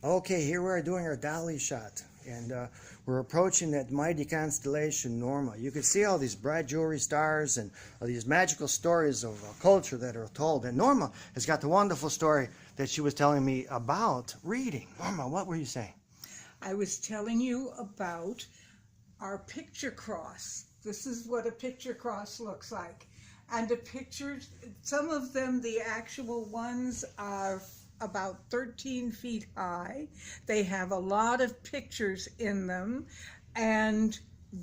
Okay, here we are doing our dolly shot, and we're approaching that mighty constellation, Norma. You can see all these bright jewelry stars and these magical stories of culture that are told. And Norma has got the wonderful story that she was telling me about reading. Norma, what were you saying? I was telling you about our picture cross. This is what a picture cross looks like. And the pictures, some of them, the actual ones are about 13 feet high. They have a lot of pictures in them, and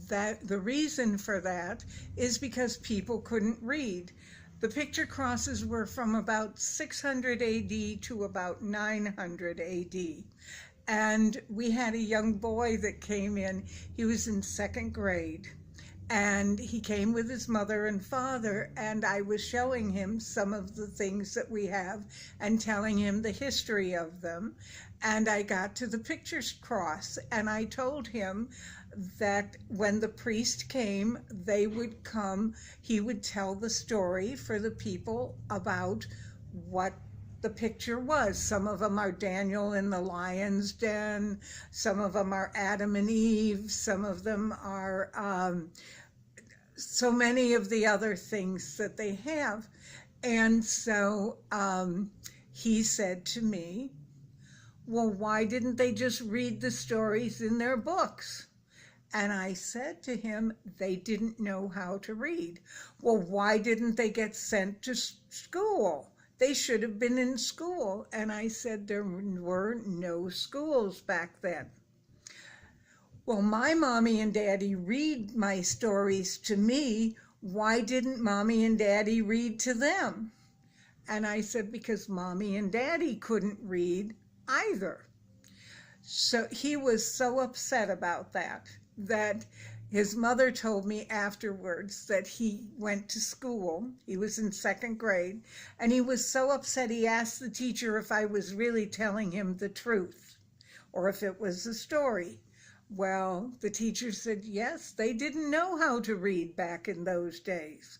that the reason for that is because people couldn't read. The picture crosses were from about 600 AD to about 900 AD. And we had a young boy that came in. He was in second grade. And he came with his mother and father, and I was showing him some of the things that we have and telling him the history of them. And I got to the pictures cross, and I told him that when the priest came, they would come, he would tell the story for the people about what the picture was. Some of them are Daniel in the lion's den, some of them are Adam and Eve, some of them are so many of the other things that they have. And so he said to me, well, why didn't they just read the stories in their books? And I said to him, they didn't know how to read. Well, why didn't they get sent to school? They should have been in school. And I said, there were no schools back then. Well, my mommy and daddy read my stories to me. Why didn't mommy and daddy read to them? And I said, because mommy and daddy couldn't read either. So he was so upset about that his mother told me afterwards that he went to school. He was in second grade, and he was so upset he asked the teacher if I was really telling him the truth or if it was a story. Well, the teacher said, yes, they didn't know how to read back in those days.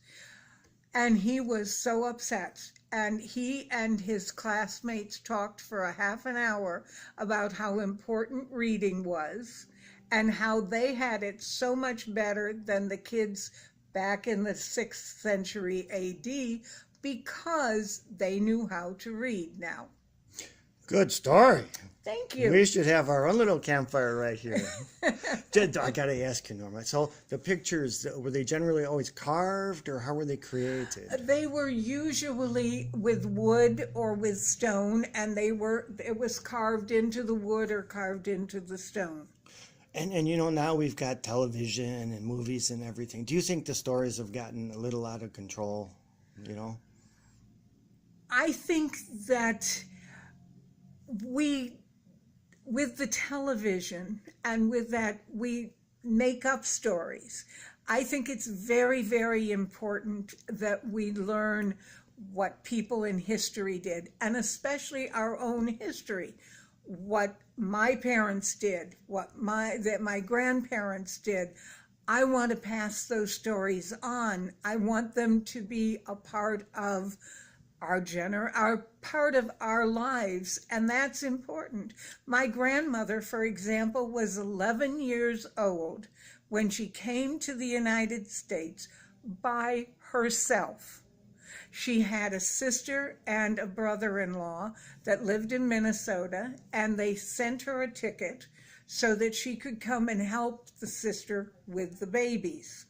And he was so upset. And he and his classmates talked for a half an hour about how important reading was and how they had it so much better than the kids back in the 6th century AD because they knew how to read now. Good story. Thank you. We should have our own little campfire right here. I got to ask you, Norma. So the pictures, were they generally always carved, or how were they created? They were usually with wood or with stone, and it was carved into the wood or carved into the stone. And you know, now we've got television and movies and everything. Do you think the stories have gotten a little out of control, you know? I think that with the television and with that, we make up stories. I think it's very, very important that we learn what people in history did, and especially our own history. What my parents did, that my grandparents did. I want to pass those stories on. I want them to be a part of our part of our lives, and that's important. My grandmother, for example, was 11 years old when she came to the United States by herself. She had a sister and a brother-in-law that lived in Minnesota, and they sent her a ticket so that she could come and help the sister with the babies.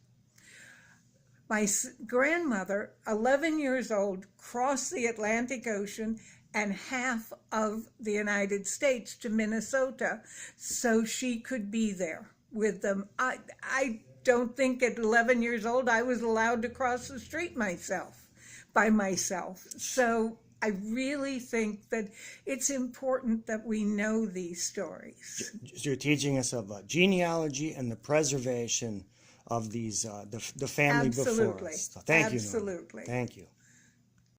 My grandmother, 11 years old, crossed the Atlantic Ocean and half of the United States to Minnesota so she could be there with them. I don't think at 11 years old I was allowed to cross the street by myself. So I really think that it's important that we know these stories. So you're teaching us about genealogy and the preservation of these the family Absolutely. before us. So thank you, Norma. Absolutely. Thank you.